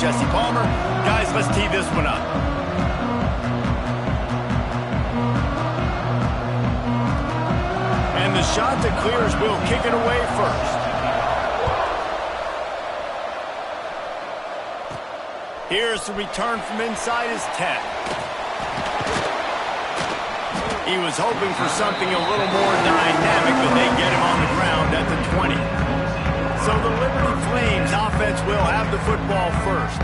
Jesse Palmer. Guys, let's tee this one up. And the shot that clears will kick it away first. Here's the return from inside his 10. He was hoping for something a little more dynamic, but they get him on the ground at the 20. So the Liberty Flames offense will have the football first.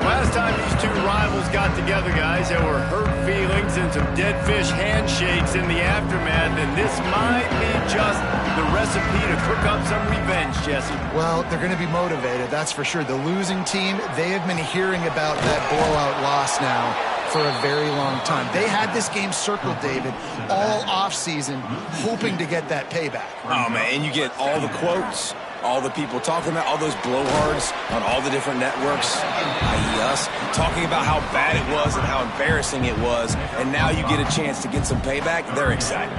Last time these two rivals got together, guys, there were hurt feelings and some dead fish handshakes in the aftermath, and this might be just the recipe to cook up some revenge, Jesse. Well, they're going to be motivated, that's for sure. The losing team, they have been hearing about that blowout loss now for a very long time. They had this game circled, David, all offseason, hoping to get that payback. Oh, man, and you get all the quotes, all the people talking about all those blowhards on all the different networks, i.e. us, talking about how bad it was and how embarrassing it was, and now you get a chance to get some payback. They're excited.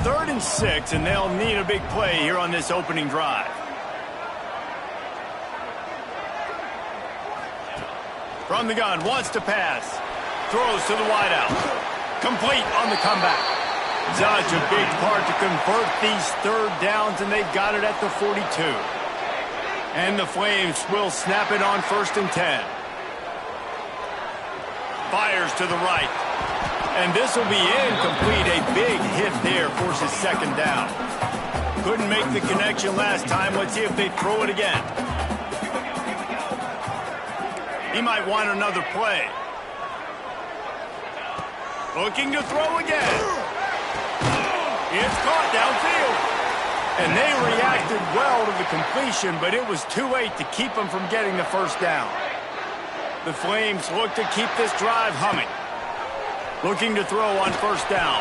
3rd and 6, and they'll need a big play here on this opening drive. From the gun, wants to pass. Throws to the wideout. Complete on the comeback. Such a big part to convert these 3rd downs, and they've got it at the 42. And the Flames will snap it on 1st and 10. Fires to the right. And this will be incomplete. A big hit there forces 2nd down. Couldn't make the connection last time. Let's see if they throw it again. He might want another play. Looking to throw again. It's caught downfield. And they reacted well to the completion, but it was too late to keep them from getting the 1st down. The Flames look to keep this drive humming. Looking to throw on 1st down.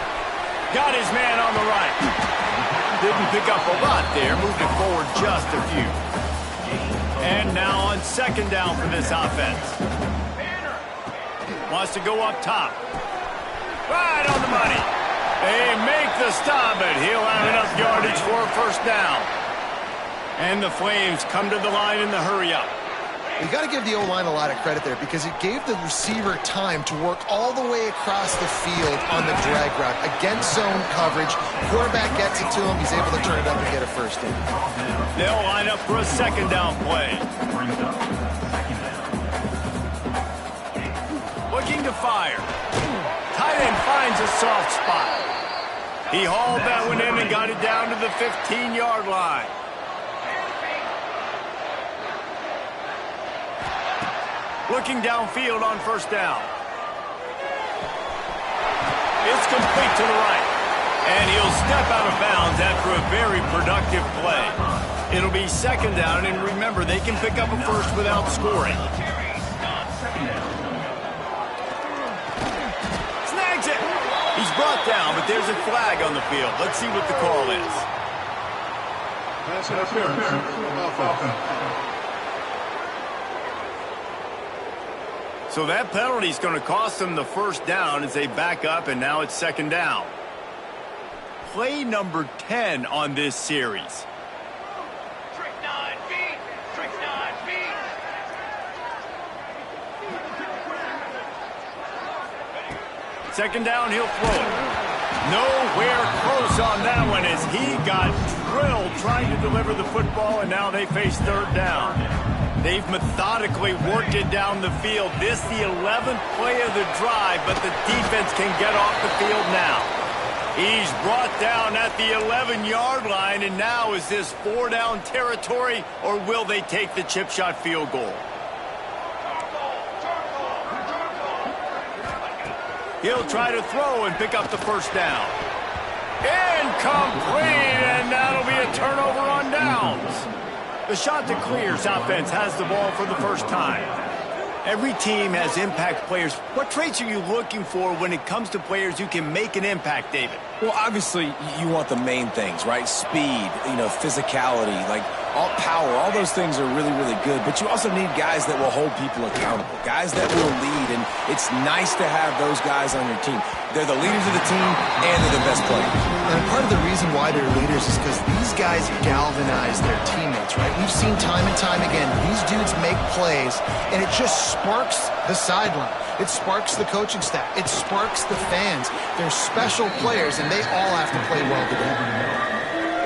Got his man on the right. Didn't pick up a lot there. Moved it forward just a few. And now on 2nd down for this offense. Wants to go up top. Right on the money. They make the stop, but he'll have enough yardage for a 1st down. And the Flames come to the line in the hurry-up. You got to give the O-line a lot of credit there because it gave the receiver time to work all the way across the field on the drag route against zone coverage. Quarterback gets it to him. He's able to turn it up and get a 1st down. They'll line up for a 2nd down play. Looking to fire. Tight end finds a soft spot. He hauled that one in and got it down to the 15-yard line. Looking downfield on 1st down. It's complete to the right. And he'll step out of bounds after a very productive play. It'll be 2nd down, and remember, they can pick up a 1st without scoring. Snags it. He's brought down, but there's a flag on the field. Let's see what the call is. Pass interference. So that penalty is going to cost them the 1st down as they back up, and now it's 2nd down. Play number 10 on this series. Trick 9 feet. Trick 9 feet. 2nd down, he'll throw it. Nowhere close on that one as he got drilled trying to deliver the football, and now they face 3rd down. They've methodically worked it down the field. This the 11th play of the drive, but the defense can get off the field now. He's brought down at the 11-yard line, and now is this 4-down territory, or will they take the chip shot field goal? He'll try to throw and pick up the 1st down. Incomplete, and that'll be a turnover on downs. The shot that clears offense has the ball for the 1st time. Every team has impact players. What traits are you looking for when it comes to players who can make an impact, David? Well, obviously, you want the main things, right? Speed, physicality. Like, all power, all those things are really, really good. But you also need guys that will hold people accountable, guys that will lead. And it's nice to have those guys on your team. They're the leaders of the team, and they're the best players. And part of the reason why they're leaders is because these guys galvanize their teammates, right? We've seen time and time again, these dudes make plays, and it just sparks the sideline. It sparks the coaching staff. It sparks the fans. They're special players, and they all have to play well together.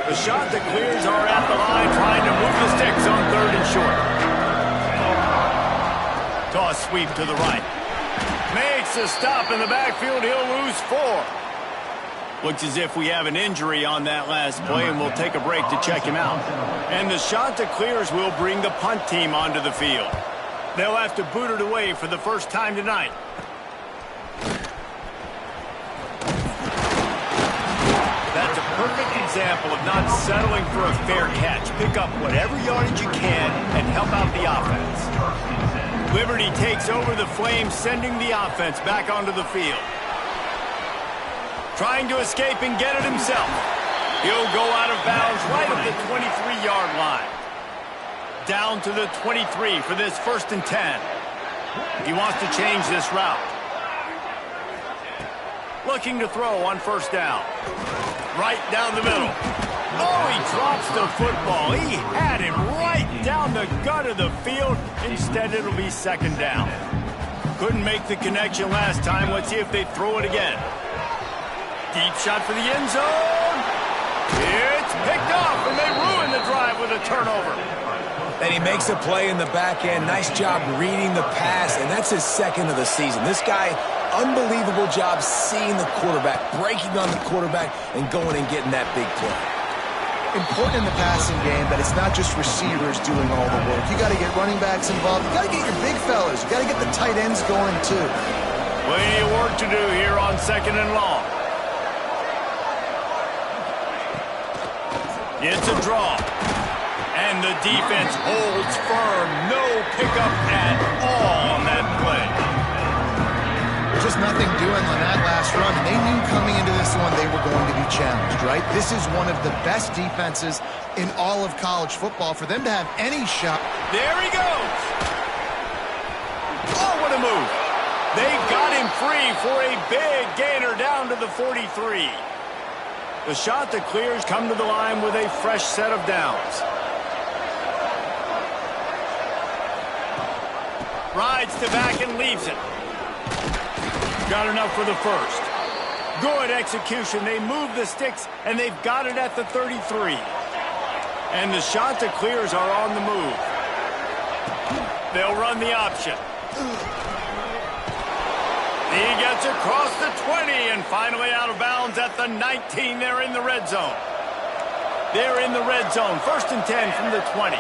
The shot that clears are at the line, trying to move the sticks on 3rd and short. Toss sweep to the right. Makes a stop in the backfield. He'll lose 4. Looks as if we have an injury on that last play, and we'll take a break to check him out. And the shot that clears will bring the punt team onto the field. They'll have to boot it away for the first time tonight. That's a perfect example of not settling for a fair catch. Pick up whatever yardage you can and help out the offense. Liberty takes over the Flames, sending the offense back onto the field. Trying to escape and get it himself. He'll go out of bounds right at the 23-yard line. Down to the 23 for this 1st and 10. He wants to change this route. Looking to throw on 1st down. Right down the middle. Oh, he drops the football. He had it right down the gut of the field. Instead, it'll be 2nd down. Couldn't make the connection last time. Let's see if they throw it again. Deep shot for the end zone. It's picked off, and they ruin the drive with a turnover. And he makes a play in the back end. Nice job reading the pass, and that's his 2nd of the season. This guy, unbelievable job seeing the quarterback, breaking on the quarterback, and going and getting that big play. Important in the passing game that it's not just receivers doing all the work. You got to get running backs involved. You got to get your big fellas. You got to get the tight ends going, too. Plenty of work to do here on 2nd and long. It's a draw. And the defense holds firm. No pickup at all on that play. There's just nothing doing on that last run. And they knew coming into this one they were going to be challenged, right? This is one of the best defenses in all of college football. For them to have any shot. There he goes. Oh, what a move. They got him free for a big gainer down to the 43. The shot that clears come to the line with a fresh set of downs. Rides to back and leaves it. Got enough for the 1st. Good execution. They move the sticks, and they've got it at the 33. And the shot that clears are on the move. They'll run the option. He gets across the 20 and finally out of bounds at the 19. They're in the red zone. They're in the red zone. 1st and 10 from the 20.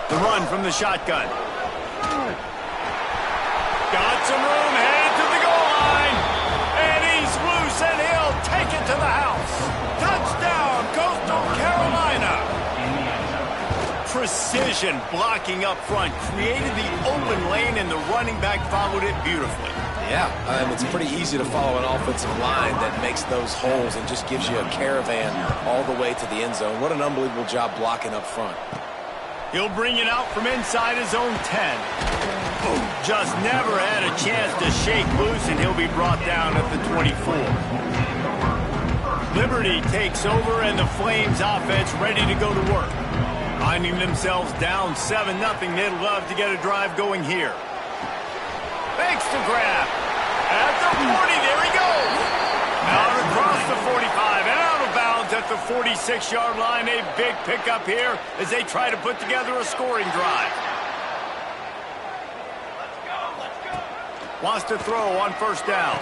The run from the shotgun. Got some room, headed to the goal line. And he's loose, and he'll take it to the house. Touchdown, Coastal Carolina. Precision blocking up front. Created the open lane, and the running back followed it beautifully. Yeah, it's pretty easy to follow an offensive line that makes those holes and just gives you a caravan all the way to the end zone. What an unbelievable job blocking up front. He'll bring it out from inside his own 10. Just never had a chance to shake loose, and he'll be brought down at the 24. Liberty takes over, and the Flames offense ready to go to work. Finding themselves down 7-0, they'd love to get a drive going here. Fakes the grab. At the 40, there he goes. Out across the 45 and out of bounds at the 46-yard line. A big pickup here as they try to put together a scoring drive. Wants to throw on 1st down.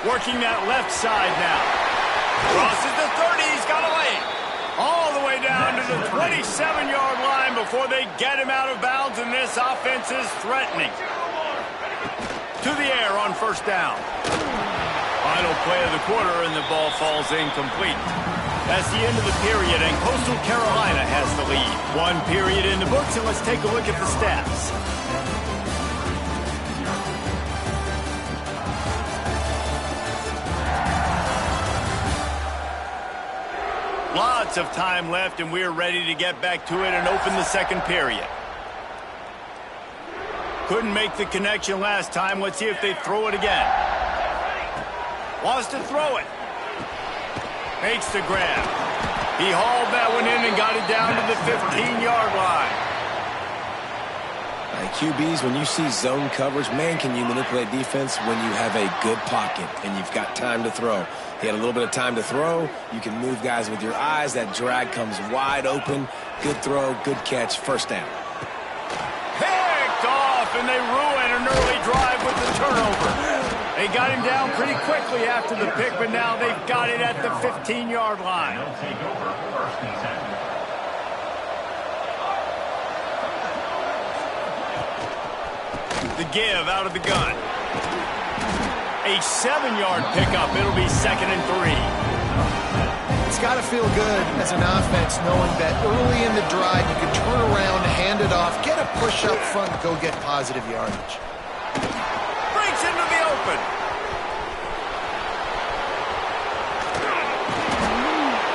Working that left side now. Crosses the 30. He's got a lane. All the way down to the 27-yard line before they get him out of bounds, and this offense is threatening. To the air on 1st down. Final play of the quarter, and the ball falls incomplete. That's the end of the period, and Coastal Carolina has the lead. 1 period in the books, and let's take a look at the stats. Lots of time left, and we're ready to get back to it and open the second period. Couldn't make the connection last time. Let's see if they throw it again. Wants to throw it. Makes the grab. He hauled that one in and got it down to the 15-yard line. QBs, when you see zone coverage, man, can you manipulate defense when you have a good pocket and you've got time to throw. He had a little bit of time to throw. You can move guys with your eyes. That drag comes wide open. Good throw, good catch, first down. Picked off, and they ruin an early drive with the turnover. They got him down pretty quickly after the pick, but now they've got it at the 15-yard line. The give out of the gun. A 7-yard pickup. It'll be 2nd and 3. It's got to feel good as an offense knowing that early in the drive you can turn around, hand it off, get a push up front, and go get positive yardage. Breaks into the open.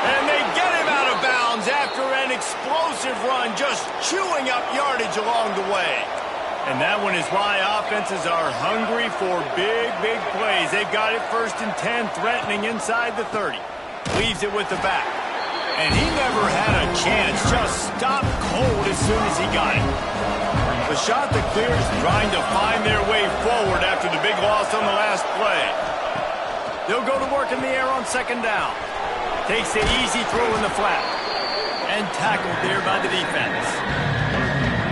And they get him out of bounds after an explosive run, just chewing up yardage along the way. And that one is why offenses are hungry for big, big plays. They've got it 1st and 10, threatening inside the 30. Leaves it with the back. And he never had a chance. Just stopped cold as soon as he got it. The shot that clears trying to find their way forward after the big loss on the last play. They'll go to work in the air on 2nd down. Takes the easy throw in the flat. And tackled there by the defense.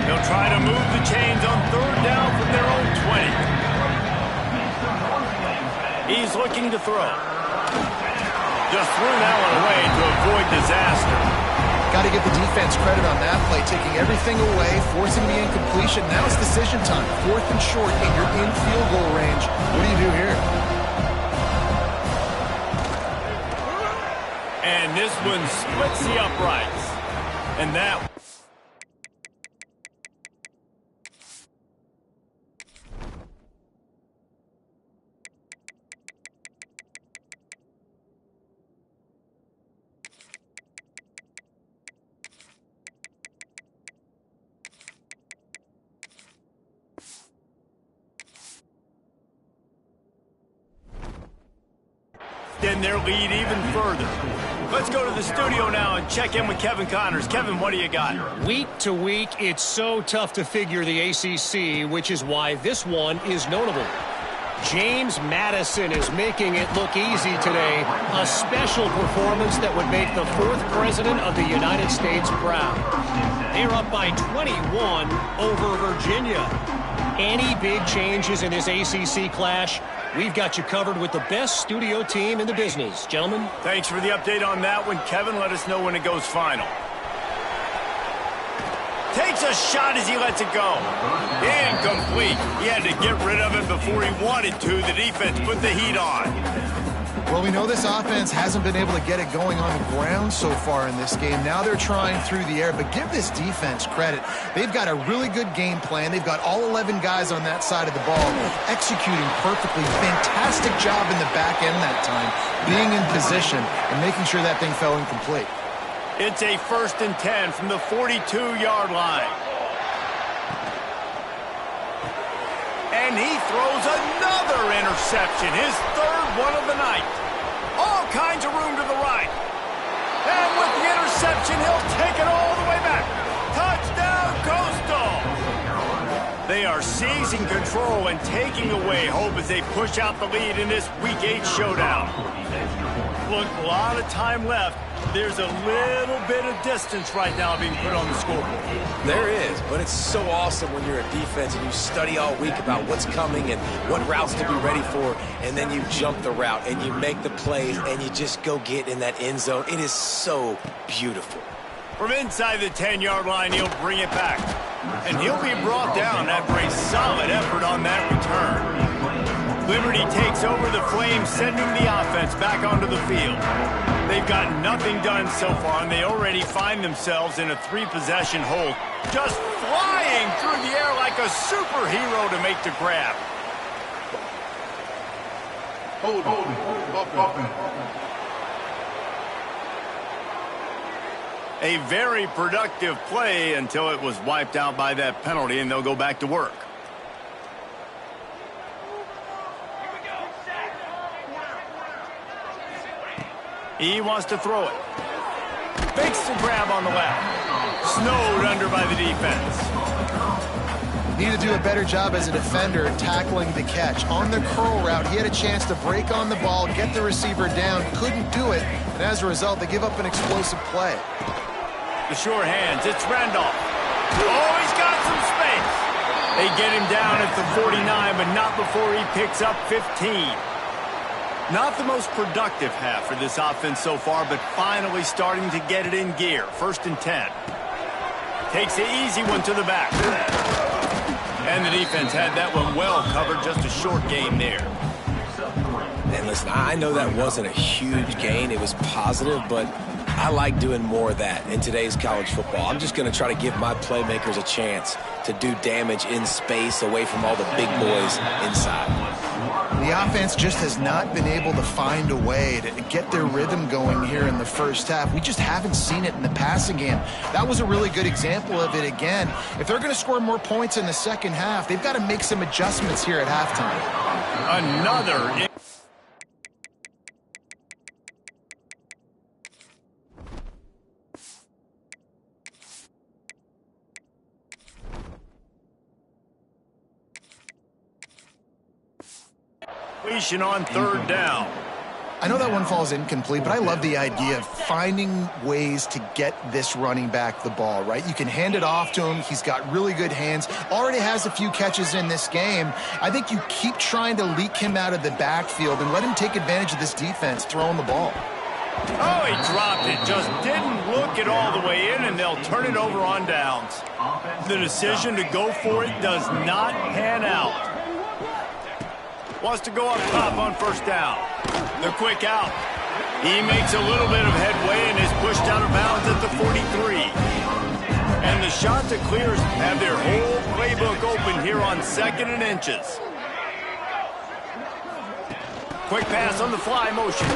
They'll try to move the chains on 3rd down from their own 20. He's looking to throw. Just threw that one away to avoid disaster. Got to give the defense credit on that play, taking everything away, forcing the incompletion. Now it's decision time. 4th and short, and you're in field goal range. What do you do here? And this one splits the uprights. And that... extend their lead even further. Let's go to the studio now and check in with Kevin Connors. Kevin, what do you got? Week to week, it's so tough to figure the ACC, which is why this one is notable. James Madison is making it look easy today. A special performance that would make the 4th president of the United States proud. They're up by 21 over Virginia. Any big changes in this ACC clash? We've got you covered with the best studio team in the business. Gentlemen. Thanks for the update on that one, Kevin. Let us know when it goes final. Takes a shot as he lets it go. Incomplete. He had to get rid of it before he wanted to. The defense put the heat on. Well, we know this offense hasn't been able to get it going on the ground so far in this game. Now they're trying through the air, but give this defense credit. They've got a really good game plan. They've got all 11 guys on that side of the ball executing perfectly. Fantastic job in the back end that time, being in position and making sure that thing fell incomplete. It's a 1st and 10 from the 42-yard line. And he throws another interception, his 3rd one of the night. All kinds of room to the right. And with the interception, he'll take it all the way back. Touchdown, Coastal! They are seizing control and taking away hope as they push out the lead in this Week 8 showdown. Look, a lot of time left. There's a little bit of distance right now being put on the scoreboard. There is, but it's so awesome when you're a defense and you study all week about what's coming and what routes to be ready for, and then you jump the route and you make the plays and you just go get in that end zone. It is so beautiful. From inside the 10-yard line, he'll bring it back. And he'll be brought down after a solid effort on that return. Liberty takes over the Flames, sending the offense back onto the field. They've got nothing done so far, and they already find themselves in a 3-possession hold, just flying through the air like a superhero to make the grab. Hold on. A very productive play until it was wiped out by that penalty, and they'll go back to work. He wants to throw it. Fakes the grab on the left. Snowed under by the defense. Need to do a better job as a defender tackling the catch. On the curl route, he had a chance to break on the ball, get the receiver down, couldn't do it, and as a result, they give up an explosive play. The sure hands, it's Randolph. Oh, he's got some space. They get him down at the 49, but not before he picks up 15. Not the most productive half for this offense so far, but finally starting to get it in gear. 1st and 10. Takes the easy one to the back. And the defense had that one well covered, just a short gain there. And listen, I know that wasn't a huge gain. It was positive, but I like doing more of that in today's college football. I'm just going to try to give my playmakers a chance to do damage in space away from all the big boys inside. The offense just has not been able to find a way to get their rhythm going here in the first half. We just haven't seen it in the passing game. That was a really good example of it again. If they're going to score more points in the second half, they've got to make some adjustments here at halftime. Another... on 3rd down. I know that one falls incomplete, but I love the idea of finding ways to get this running back the ball, right? You can hand it off to him. He's got really good hands. Already has a few catches in this game. I think you keep trying to leak him out of the backfield and let him take advantage of this defense throwing the ball. Oh, he dropped it. Just didn't look it all the way in, and they'll turn it over on downs. The decision to go for it does not pan out. Wants to go up top on 1st down. The quick out. He makes a little bit of headway and is pushed out of bounds at the 43. And the shot to clears have their whole playbook open here on 2nd and inches. Quick pass on the fly motion.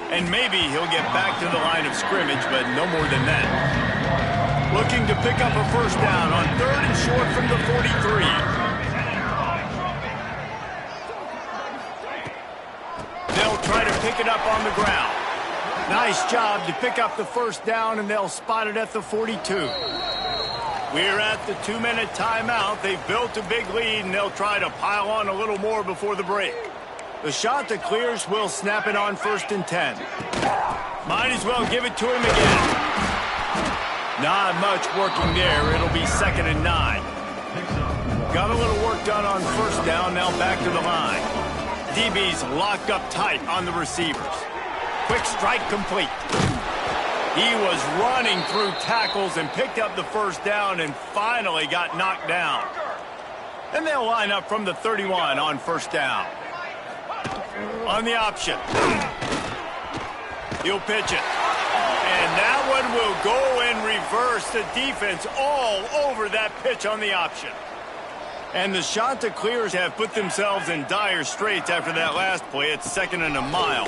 And maybe he'll get back to the line of scrimmage, but no more than that. Looking to pick up a 1st down on 3rd and short from the 43. They'll try to pick it up on the ground. Nice job to pick up the 1st down, and they'll spot it at the 42. We're at the 2-minute timeout. They've built a big lead, and they'll try to pile on a little more before the break. The shot that clears will snap it on 1st and 10. Might as well give it to him again. Not much working there. It'll be 2nd and 9. Got a little work done on 1st down, now back to the line. DB's locked up tight on the receivers. Quick strike complete. He was running through tackles and picked up the 1st down and finally got knocked down. And they'll line up from the 31 on 1st down. On the option. He'll pitch it. And that one will go in reverse. The defense all over that pitch on the option. And the shot to clears have put themselves in dire straits after that last play. It's 2nd and a mile.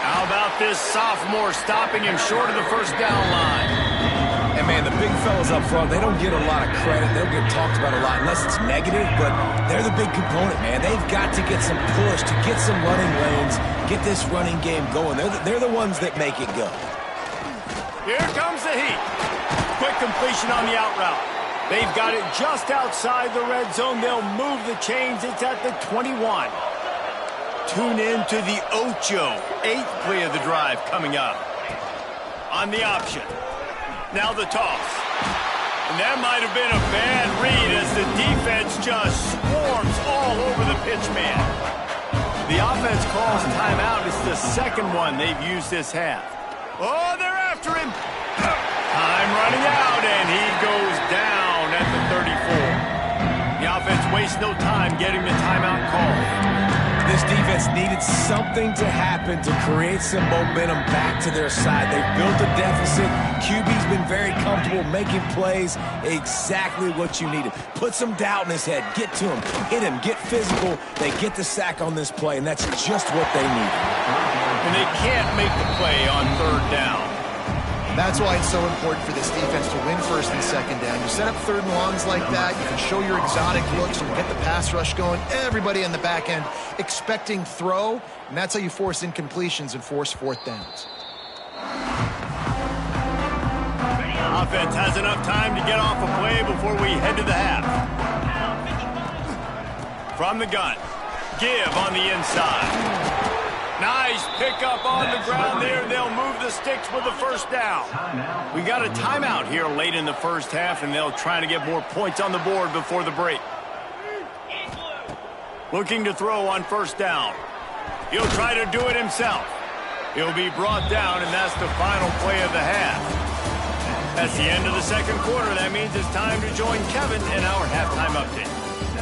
How about this sophomore stopping him short of the 1st down line? And, man, the big fellas up front, they don't get a lot of credit. They don't get talked about a lot unless it's negative, but they're the big component, man. They've got to get some push, to get some running lanes, get this running game going. They're the ones that make it go. Here comes the heat. Quick completion on the out route. They've got it just outside the red zone. They'll move the chains. It's at the 21. Tune in to the Ocho. 8th play of the drive coming up. On the option. Now the toss. And that might have been a bad read as the defense just swarms all over the pitch man. The offense calls timeout. It's the 2nd one they've used this half. Oh, they're after him. Time running out, and he goes down at the 34. The offense wastes no time getting the timeout call. This defense needed something to happen to create some momentum back to their side. They've built a deficit. QB's been very comfortable making plays. Exactly what you needed. Put some doubt in his head. Get to him. Hit him. Get physical. They get the sack on this play, and that's just what they needed. And they can't make the play on 3rd down. That's why it's so important for this defense to win first and second down. You set up third and longs like that, you can show your exotic looks, you can get the pass rush going, everybody on the back end expecting throw, and that's how you force incompletions and force fourth downs. Offense has enough time to get off a play before we head to the half. From the gun, give on the inside. Nice pickup on the ground there. They'll move the sticks with the first down. We got a timeout here late in the first half, and they'll try to get more points on the board before the break. Looking to throw on first down. He'll try to do it himself. He'll be brought down, and that's the final play of the half. That's the end of the second quarter. That means it's time to join Kevin in our halftime update.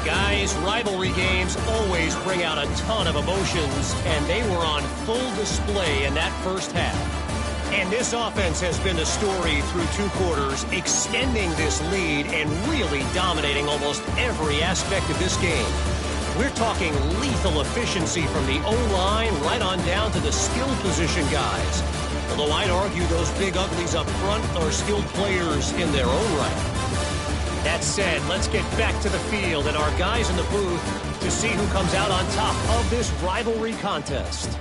Guys, rivalry games always bring out a ton of emotions, and they were on full display in that first half. And this offense has been the story through two quarters, extending this lead and really dominating almost every aspect of this game. We're talking lethal efficiency from the O-line right on down to the skill position guys. Although I'd argue those big uglies up front are skilled players in their own right. That said, let's get back to the field and our guys in the booth to see who comes out on top of this rivalry contest.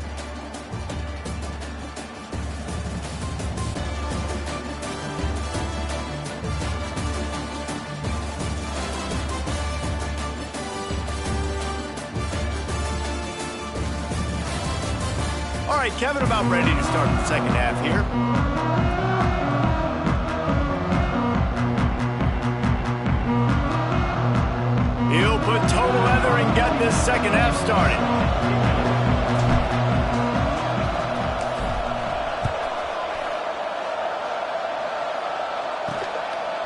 All right, Kevin, about ready to start the second half here. He'll put total leather and get this second half started.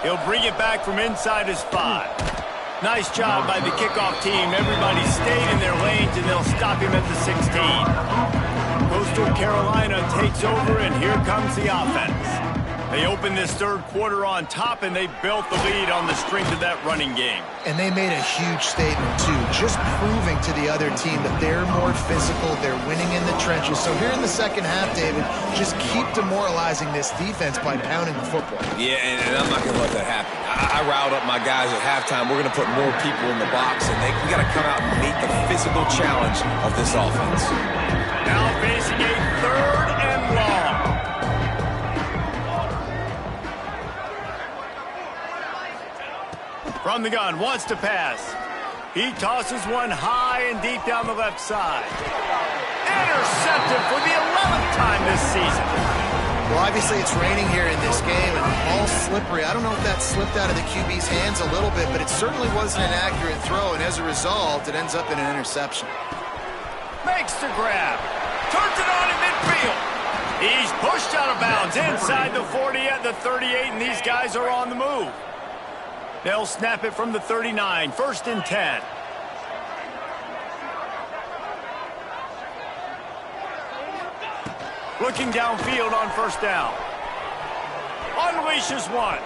He'll bring it back from inside his 5. Nice job by the kickoff team. Everybody stayed in their lanes, and they'll stop him at the 16. Coastal Carolina takes over, and here comes the offense. They opened this third quarter on top, and they built the lead on the strength of that running game. And they made a huge statement, too, just proving to the other team that they're more physical, they're winning in the trenches. So here in the second half, David, just keep demoralizing this defense by pounding the football. Yeah, and I'm not going to let that happen. I riled up my guys at halftime. We're going to put more people in the box, and we got to come out and meet the physical challenge of this offense. Now facing a third and long. From the gun, wants to pass. He tosses one high and deep down the left side. Intercepted for the 11th time this season. Well, obviously it's raining here in this game, and the ball's slippery. I don't know if that slipped out of the QB's hands a little bit, but it certainly wasn't an accurate throw, and as a result, it ends up in an interception. Makes the grab. Turns it on in midfield. He's pushed out of bounds inside the 40 at the 38, and these guys are on the move. They'll snap it from the 39, 1st and 10. Looking downfield on first down. Unleashes one.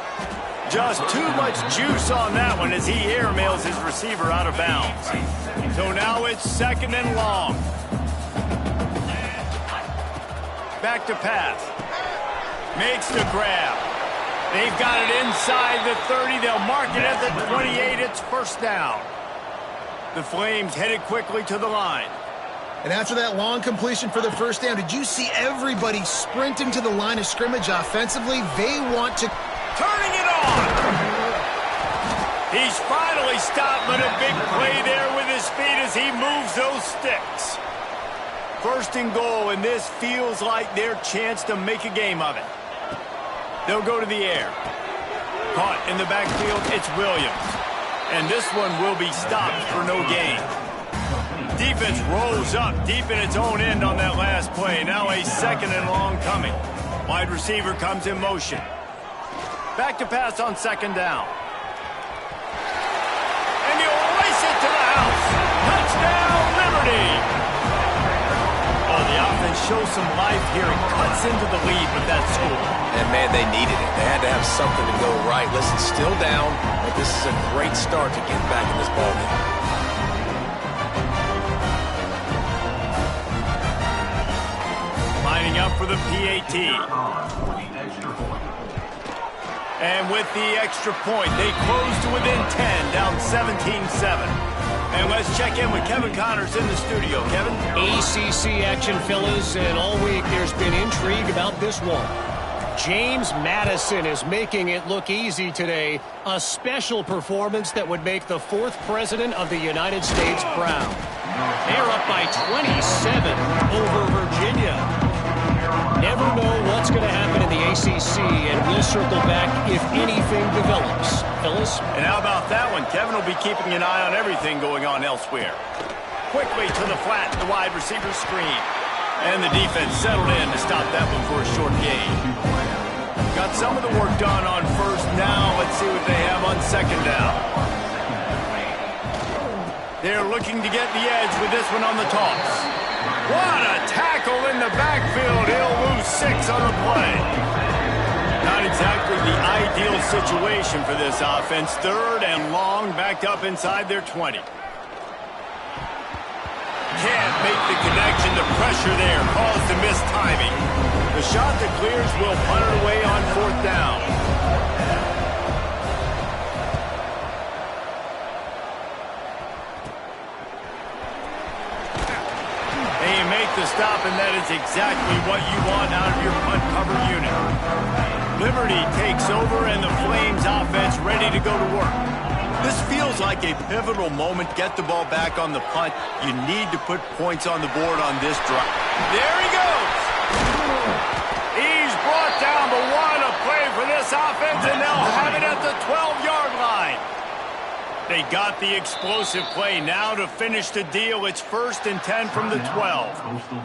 Just too much juice on that one as he airmails his receiver out of bounds. So now it's 2nd and long. Back to pass. Makes the grab. They've got it inside the 30. They'll mark it at the 28. It's first down. The Flames headed quickly to the line. And after that long completion for the first down, did you see everybody sprinting to the line of scrimmage offensively? They want to... Turning it on! He's finally stopped, but a big play there with his feet as he moves those sticks. 1st and goal, and this feels like their chance to make a game of it. They'll go to the air. Caught in the backfield, it's Williams. And this one will be stopped for no gain. Defense rolls up deep in its own end on that last play. Now a 2nd and long coming. Wide receiver comes in motion. Back to pass on 2nd down. And he'll race it to the house. Touchdown, Liberty! Oh, the offense shows some life here and cuts into the lead with that score. And, man, they needed it. They had to have something to go right. Listen, still down, but this is a great start to get back in this ballgame. Lining up for the PAT. And with the extra point, they close to within 10, down 17-7. And let's check in with Kevin Connors in the studio. Kevin? ACC action, fellas, and all week there's been intrigue about this one. James Madison is making it look easy today. A special performance that would make the 4th president of the United States proud. They're up by 27 over Virginia. Never know what's going to happen in the ACC, and we'll circle back if anything develops. Phyllis? And how about that one? Kevin will be keeping an eye on everything going on elsewhere. Quickly to the flat, the wide receiver screen. And the defense settled in to stop that one for a short gain. Got some of the work done on first. Now let's see what they have on second down. They're looking to get the edge with this one on the toss. What a tackle in the backfield. He'll lose 6 on the play. Not exactly the ideal situation for this offense. 3rd and long, backed up inside their 20. Can't make the connection. The pressure there caused the missed timing. The shot that clears will punt it away on 4th down. They make the stop, and that is exactly what you want out of your punt cover unit. Liberty takes over, and the Flames offense ready to go to work. This feels like a pivotal moment. Get the ball back on the punt. You need to put points on the board on this drive. There he goes. He's brought down, but what a play for this offense, and they'll have it at the 12-yard line. They got the explosive play. Now to finish the deal, it's 1st and 10 from the 12.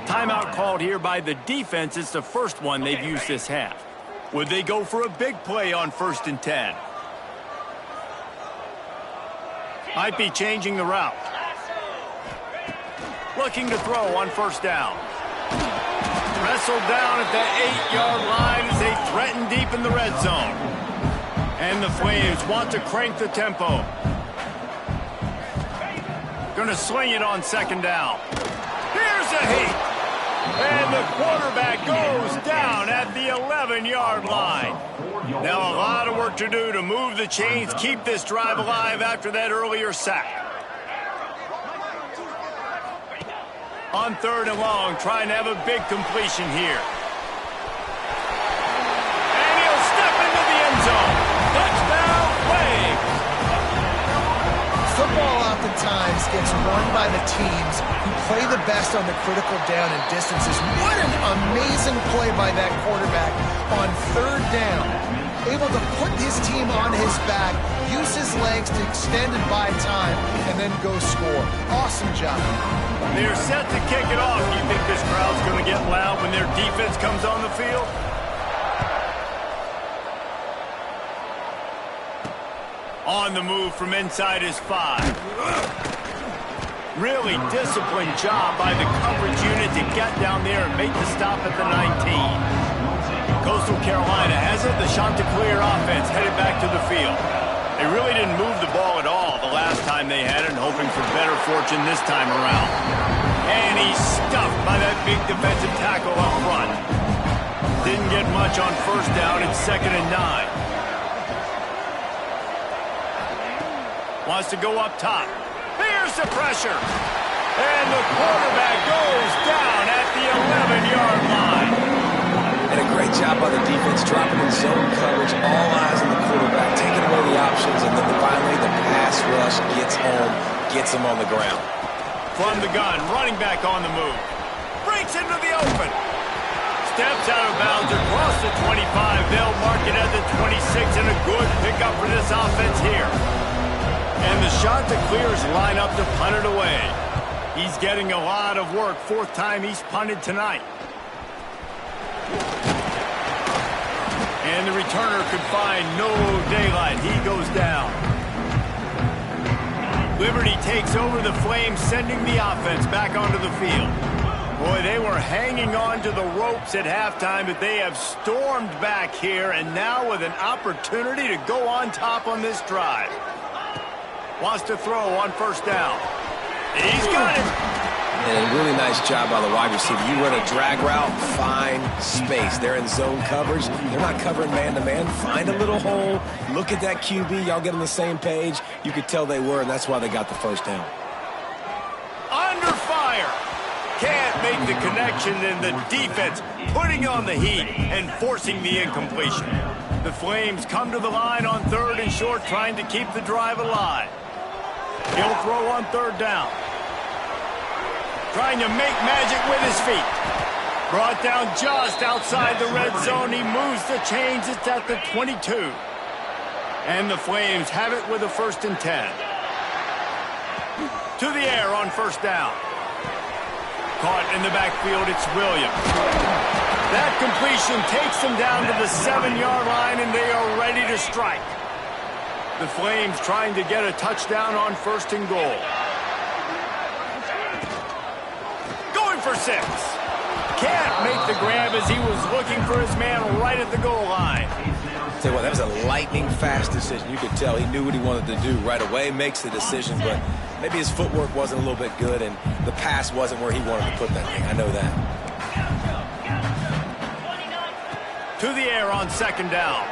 Timeout called here by the defense. It's the first one they've used this half. Would they go for a big play on 1st and 10? Might be changing the route. Looking to throw on 1st down. Wrestled down at the 8-yard line as they threaten deep in the red zone. And the Flames want to crank the tempo. Going to sling it on 2nd down. Here's a heat. And the quarterback goes down at the 11-yard line. Now a lot of work to do to move the chains, keep this drive alive after that earlier sack. On 3rd and long, trying to have a big completion here. And he'll step into the end zone. Touchdown, Flames! Football oftentimes gets won by the teams who play the best on the critical down and distances. What an amazing play by that quarterback on 3rd down. Able to put his team on his back, use his legs to extend and buy time, and then go score. Awesome job. They're set to kick it off. Do you think this crowd's going to get loud when their defense comes on the field? On the move from inside his 5. Really disciplined job by the coverage unit to get down there and make the stop at the 19. Coastal Carolina has it. The Chanticleer offense headed back to the field. They really didn't move the ball at all the last time they had it, hoping for better fortune this time around. And he's stuffed by that big defensive tackle up front. Didn't get much on 1st down. It's 2nd and 9. Wants to go up top. Here's the pressure. And the quarterback goes down at the 11-yard line. And a great job by the defense, dropping in zone coverage, all eyes on the quarterback, taking away the options, and then finally the pass rush gets home, gets him on the ground. From the gun, running back on the move. Breaks into the open. Steps out of bounds across the 25. They'll mark it at the 26, and a good pickup for this offense here. And the Chanticleers line up to punt it away. He's getting a lot of work. 4th time he's punted tonight. And the returner could find no daylight. He goes down. Liberty takes over the Flames, sending the offense back onto the field. Boy, they were hanging on to the ropes at halftime, but they have stormed back here, and now with an opportunity to go on top on this drive. Wants to throw on 1st down. He's got it. And a really nice job by the wide receiver. You run a drag route, find space. They're in zone coverage. They're not covering man-to-man. Find a little hole. Look at that QB. Y'all get on the same page. You could tell they were, and that's why they got the first down. Under fire. Can't make the connection, and the defense putting on the heat and forcing the incompletion. The Flames come to the line on 3rd and short, trying to keep the drive alive. He'll throw on 3rd down. Trying to make magic with his feet. Brought down just outside the red zone. He moves the chains. It's at the 22. And the Flames have it with a 1st and 10. To the air on 1st down. Caught in the backfield, it's Williams. That completion takes them down to the 7-yard line, and they are ready to strike. The Flames trying to get a touchdown on 1st and goal. Going for 6. Can't make the grab as he was looking for his man right at the goal line. Tell you what, that was a lightning-fast decision. You could tell he knew what he wanted to do right away, makes the decision, but maybe his footwork wasn't a little bit good, and the pass wasn't where he wanted to put that thing. I know that. To the air on 2nd down.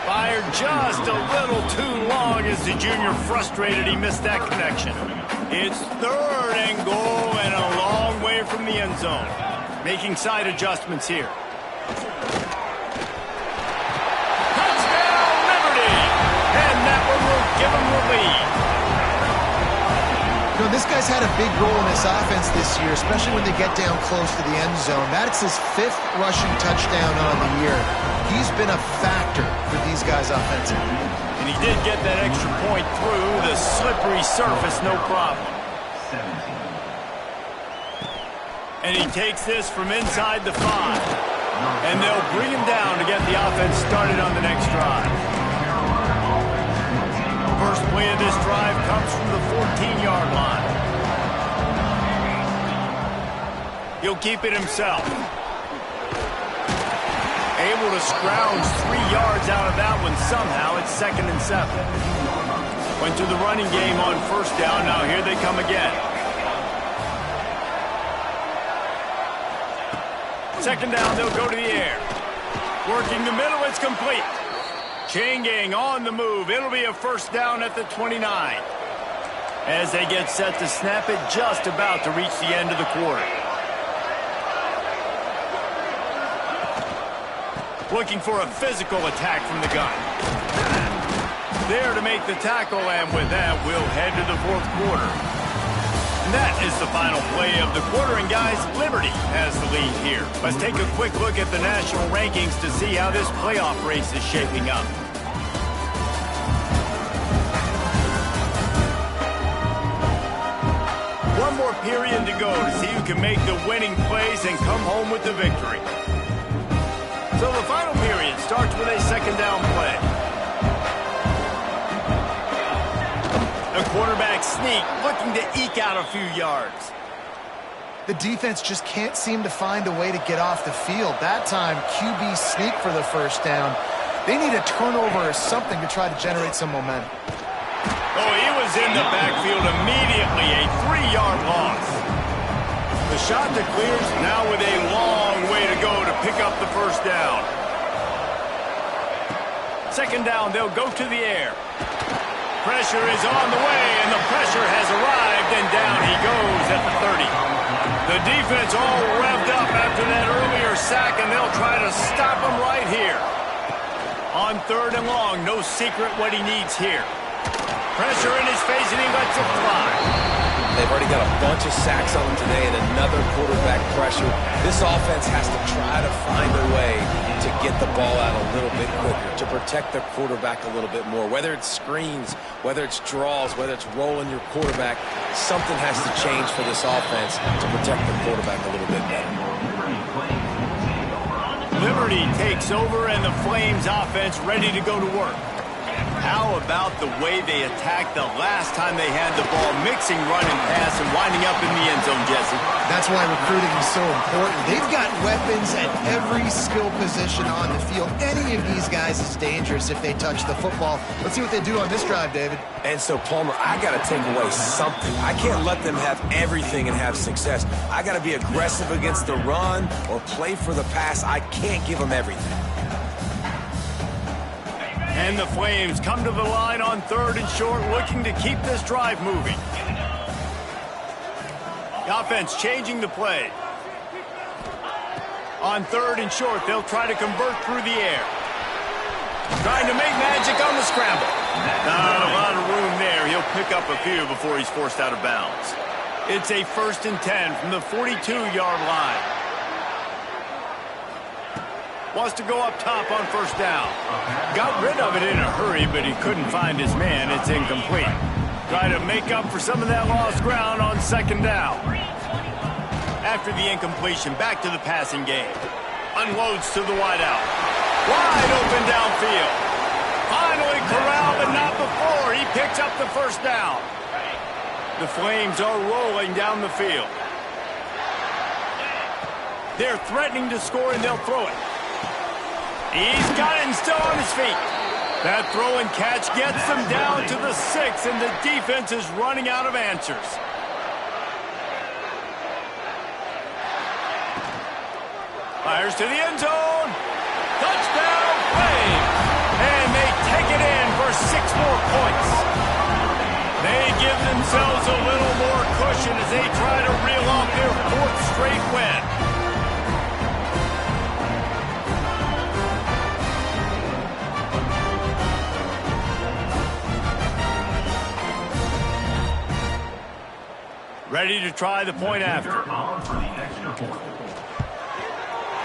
Fired just a little too long as the junior frustrated. He missed that connection. It's 3rd and goal and a long way from the end zone. Making side adjustments here. Touchdown, Liberty! And that one will give them the lead. You know, this guy's had a big role in this offense this year, especially when they get down close to the end zone. That's his 5th rushing touchdown on the year. He's been a factor for these guys offensively. And he did get that extra point through the slippery surface, no problem. And he takes this from inside the 5. And they'll bring him down to get the offense started on the next drive. First play of this drive comes from the 14-yard line. He'll keep it himself. Able to scrounge 3 yards out of that one somehow. It's 2nd and 7. Went to the running game on 1st down. Now here they come again. 2nd down, they'll go to the air. Working the middle, it's complete. Chain gang on the move. It'll be a 1st down at the 29. As they get set to snap it, just about to reach the end of the quarter. Looking for a physical attack from the gun. There to make the tackle, and with that, we'll head to the 4th quarter. And that is the final play of the quarter, and guys, Liberty has the lead here. Let's take a quick look at the national rankings to see how this playoff race is shaping up. One more period to go to see who can make the winning plays and come home with the victory. So the final period starts with a 2nd down play. The quarterback sneak, looking to eke out a few yards. The defense just can't seem to find a way to get off the field. That time, QB sneak for the 1st down. They need a turnover or something to try to generate some momentum. Oh, he was in the backfield immediately, a 3-yard loss. The shot that clears now with a long way to go to pick up the 1st down. 2nd down, they'll go to the air. Pressure is on the way, and the pressure has arrived, and down he goes at the 30. The defense all revved up after that earlier sack, and they'll try to stop him right here. On 3rd and long, no secret what he needs here. Pressure in his face, and he lets it fly. They've already got a bunch of sacks on them today and another quarterback pressure. This offense has to try to find a way to get the ball out a little bit quicker, to protect the quarterback a little bit more. Whether it's screens, whether it's draws, whether it's rolling your quarterback, something has to change for this offense to protect the quarterback a little bit better. Liberty takes over, and the Flames offense ready to go to work. How about the way they attacked the last time they had the ball, mixing run and pass and winding up in the end zone, Jesse? That's why recruiting is so important. They've got weapons at every skill position on the field. Any of these guys is dangerous if they touch the football. Let's see what they do on this drive, David. And so, Palmer, I got to take away something. I can't let them have everything and have success. I got to be aggressive against the run or play for the pass. I can't give them everything. And the Flames come to the line on 3rd and short, looking to keep this drive moving. The offense changing the play. On 3rd and short, they'll try to convert through the air. Trying to make magic on the scramble. Not a lot of room there. He'll pick up a few before he's forced out of bounds. It's a 1st and 10 from the 42-yard line. Wants to go up top on 1st down. Got rid of it in a hurry, but he couldn't find his man. It's incomplete. Try to make up for some of that lost ground on 2nd down. After the incompletion, back to the passing game. Unloads to the wideout. Wide open downfield. Finally corralled, but not before. He picks up the 1st down. The Flames are rolling down the field. They're threatening to score, and they'll throw it. He's got it and still on his feet. That throw and catch gets them down to the 6, and the defense is running out of answers. Fires to the end zone. Touchdown, Flames. And they take it in for 6 more points. They give themselves a little more cushion as they try to reel off their 4th straight win. Ready to try the point after.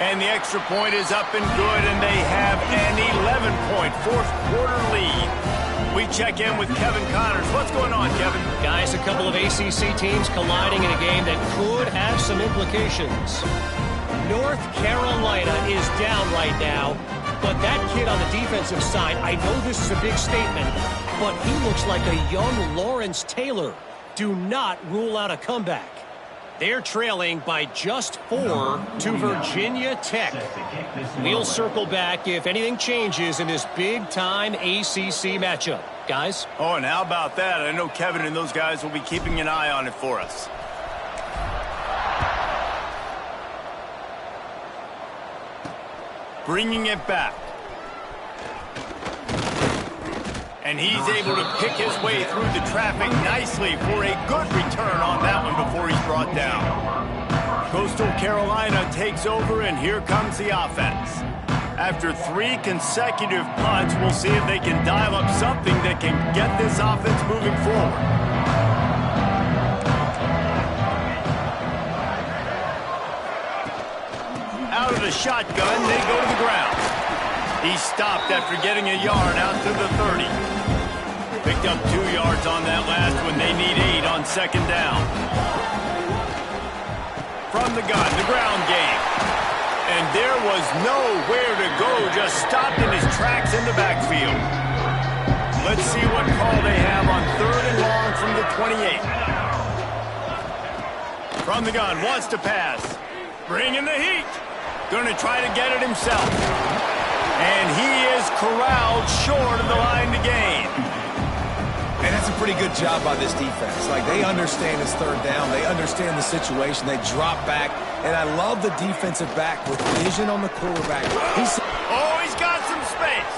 And the extra point is up and good, and they have an 11-point 4th-quarter lead. We check in with Kevin Connors. What's going on, Kevin? Guys, a couple of ACC teams colliding in a game that could have some implications. North Carolina is down right now, but that kid on the defensive side, I know this is a big statement, but he looks like a young Lawrence Taylor. Do not rule out a comeback. They're trailing by just 4 to Virginia Tech. We'll circle back if anything changes in this big-time ACC matchup. Guys? Oh, and how about that? I know Kevin and those guys will be keeping an eye on it for us. Bringing it back. And he's able to pick his way through the traffic nicely for a good return on that one before he's brought down. Coastal Carolina takes over, and here comes the offense. After 3 consecutive punts, we'll see if they can dial up something that can get this offense moving forward. Out of the shotgun, they go to the ground. He stopped after getting a yard out to the 30. Picked up 2 yards on that last one. They need 8 on 2nd down. From the gun, the ground game. And there was nowhere to go, just stopped in his tracks in the backfield. Let's see what call they have on 3rd and long from the 28. From the gun, wants to pass. Bringing the heat. Going to try to get it himself. And he is corralled short of the line to gain. And that's a pretty good job by this defense. Like, they understand it's 3rd down. They understand the situation. They drop back. And I love the defensive back with vision on the quarterback. He's got some space.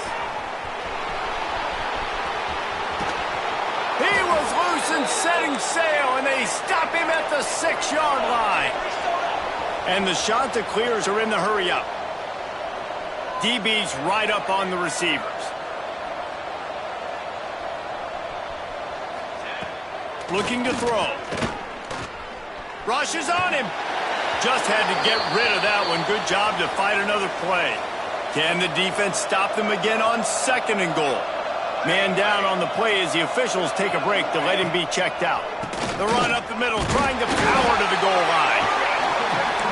He was loose and setting sail, and they stop him at the 6-yard line. And the Chanticleers are in the hurry-up. DB's right up on the receivers. Looking to throw. Rushes on him. Just had to get rid of that one. Good job to fight another play. Can the defense stop them again on 2nd and goal? Man down on the play as the officials take a break to let him be checked out. The run up the middle, trying to power to the goal line.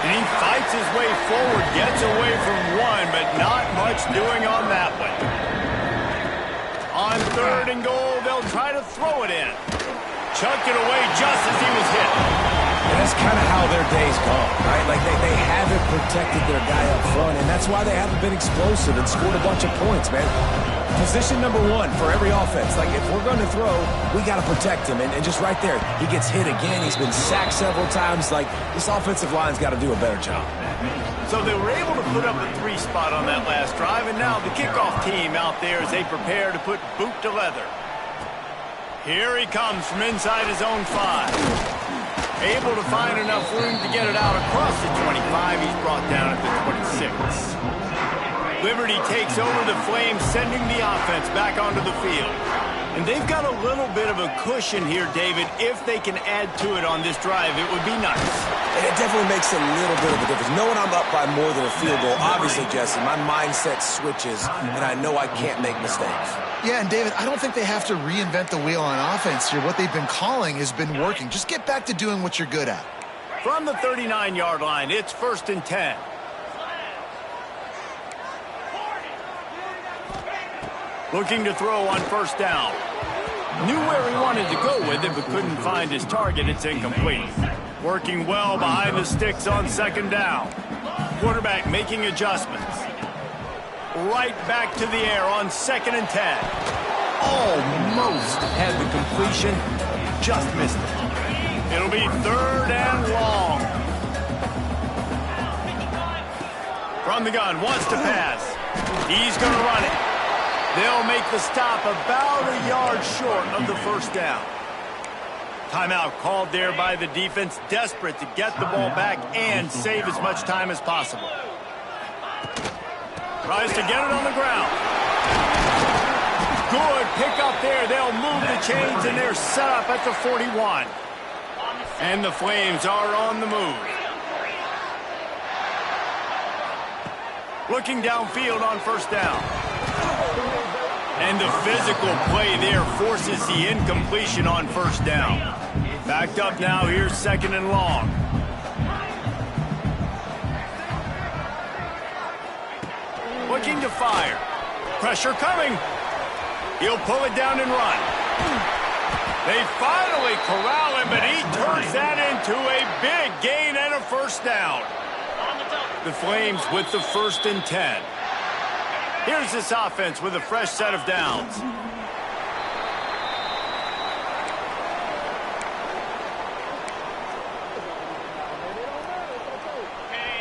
And he fights his way forward, gets away from one, but not much doing on that one. On On 3rd and goal, they'll try to throw it in. Chucked it away just as he was hit. And that's kind of how their day's gone, right? Like they haven't protected their guy up front, and that's why they haven't been explosive and scored a bunch of points, man. Position number 1 for every offense. Like, if we're going to throw, we got to protect him. And just right there, he gets hit again. He's been sacked several times. Like, this offensive line's got to do a better job. So they were able to put up a 3 spot on that last drive, and now the kickoff team out there as they prepare to put boot to leather. Here he comes from inside his own 5. Able to find enough room to get it out across the 25. He's brought down at the 26. Liberty takes over the Flames, sending the offense back onto the field. And they've got a little bit of a cushion here, David. If they can add to it on this drive, it would be nice. It definitely makes a little bit of a difference. Knowing I'm up by more than a field goal, obviously, Jesse, my mindset switches, and I know I can't make mistakes. Yeah, and David, I don't think they have to reinvent the wheel on offense here. What they've been calling has been working. Just get back to doing what you're good at. From the 39-yard line, it's 1st and 10. Looking to throw on 1st down. Knew where he wanted to go with it, but couldn't find his target. It's incomplete. Working well behind the sticks on 2nd down. Quarterback making adjustments. Right back to the air on 2nd and 10. Almost had the completion. Just missed it. It'll be 3rd and long. From the gun, wants to pass. He's going to run it. They'll make the stop about a yard short of the 1st down. Timeout called there by the defense, desperate to get the ball back and save as much time as possible. Tries to get it on the ground. Good pick up there. They'll move the chains, and they're set up at the 41. And the Flames are on the move. Looking downfield on 1st down. And the physical play there forces the incompletion on 1st down. Backed up now, here's 2nd and long. Looking to fire. Pressure coming. He'll pull it down and run. They finally corral him, but he turns that into a big gain and a 1st down. The Flames with the 1st and 10. Here's this offense with a fresh set of downs.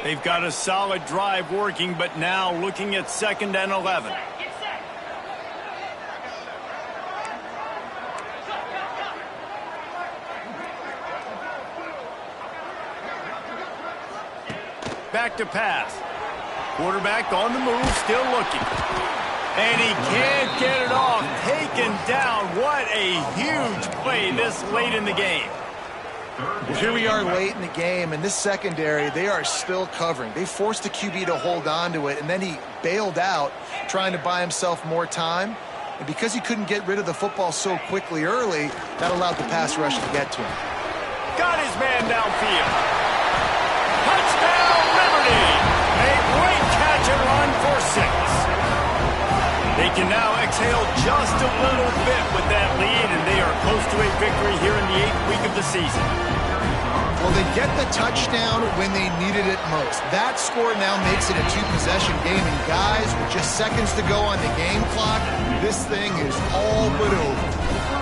They've got a solid drive working, but now looking at 2nd and 11. Back to pass. Quarterback on the move, still looking. And he can't get it off. Taken down. What a huge play this late in the game. Well, here we are late in the game, and this secondary, they are still covering. They forced the QB to hold on to it, and then he bailed out, trying to buy himself more time. And because he couldn't get rid of the football so quickly early, that allowed the pass rush to get to him. Got his man downfield. Touchdown, Liberty! A great catch and run for 6. They can now exhale just a little bit with that lead, and they are close to a victory here in the 8th week of the season. Well, they get the touchdown when they needed it most. That score now makes it a 2-possession game, and guys, with just seconds to go on the game clock, this thing is all but over.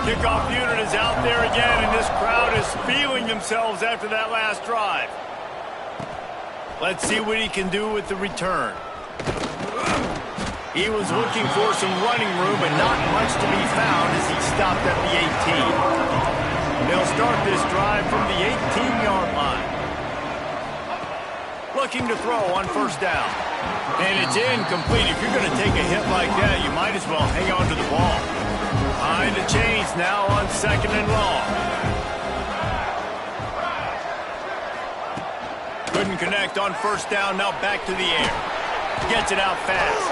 Kickoff unit is out there again, and this crowd is feeling themselves after that last drive. Let's see what he can do with the return. He was looking for some running room, but not much to be found as he stopped at the 18. They'll start this drive from the 18-yard line. Looking to throw on 1st down. And it's incomplete. If you're going to take a hit like that, you might as well hang on to the ball. Behind the chains now on 2nd and long. Couldn't connect on 1st down, now back to the air. Gets it out fast.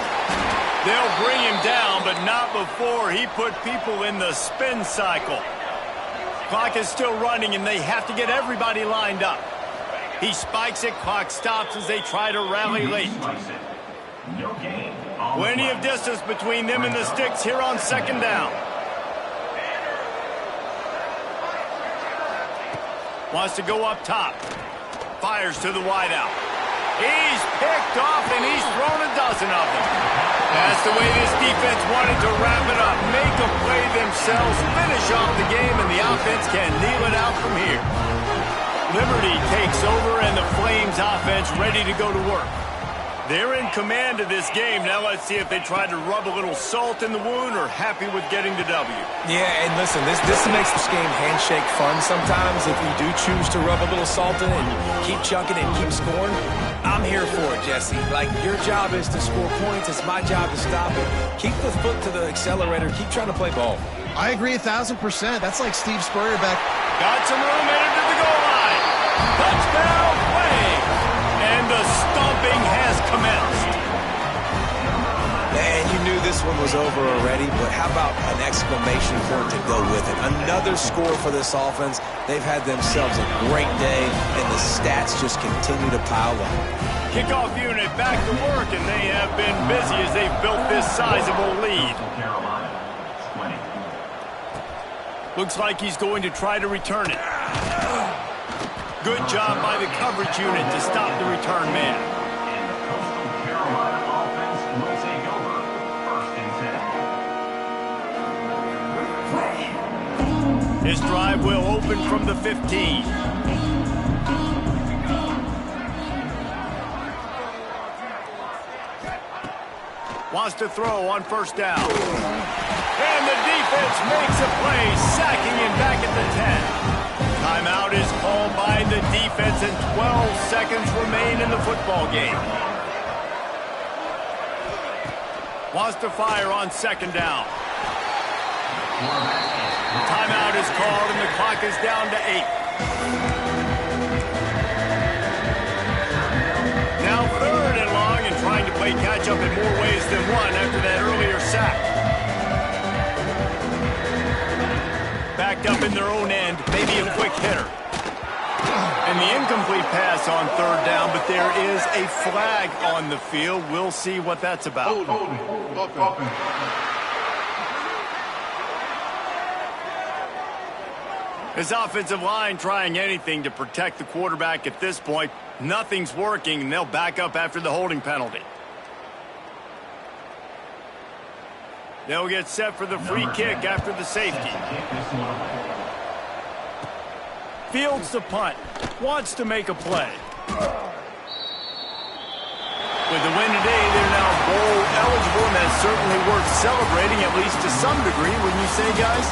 They'll bring him down, but not before he put people in the spin cycle. Clock is still running, and they have to get everybody lined up. He spikes it, clock stops as they try to rally late. No gain on Plenty of distance between them and the sticks here on second down. Wants to go up top. Fires to the wideout. He's picked off, and he's thrown a dozen of them. That's the way this defense wanted to wrap it up. Make a play themselves, finish off the game, and the offense can kneel it out from here. Liberty takes over, and the Flames offense ready to go to work. They're in command of this game. Now let's see if they try to rub a little salt in the wound or happy with getting the W. Yeah, and listen, this makes this game handshake fun sometimes if you do choose to rub a little salt in it and keep chunking and keep scoring. I'm here for it, Jesse. Like, your job is to score points. It's my job to stop it. Keep the foot to the accelerator. Keep trying to play ball. I agree 1,000%. That's like Steve Spurrier back. Got some room headed to the goal line. Touchdown, Flames. And the stomping has commenced. Man, you knew this one was over already, but how about an exclamation point to go with it? Another score for this offense. They've had themselves a great day, and the stats just continue to pile up. Kickoff unit back to work, and they have been busy as they've built this sizable lead. Looks like he's going to try to return it. Good job by the coverage unit to stop the return man. This drive will open from the 15. Wants to throw on first down. And the defense makes a play, sacking him back at the 10. Timeout is called by the defense, and 12 seconds remain in the football game. Wants to fire on second down. Timeout is called, and the clock is down to 8. Now third and long, and trying to play catch-up in more ways than one after that earlier sack. Backed up in their own end, maybe a quick hitter. And the incomplete pass on third down, but there is a flag on the field. We'll see what that's about. This offensive line trying anything to protect the quarterback at this point. Nothing's working, and they'll back up after the holding penalty. They'll get set for the free kick after the safety. Fields the punt. Wants to make a play. With the win today, they're now bowl eligible, and that's certainly worth celebrating, at least to some degree, wouldn't you say, guys?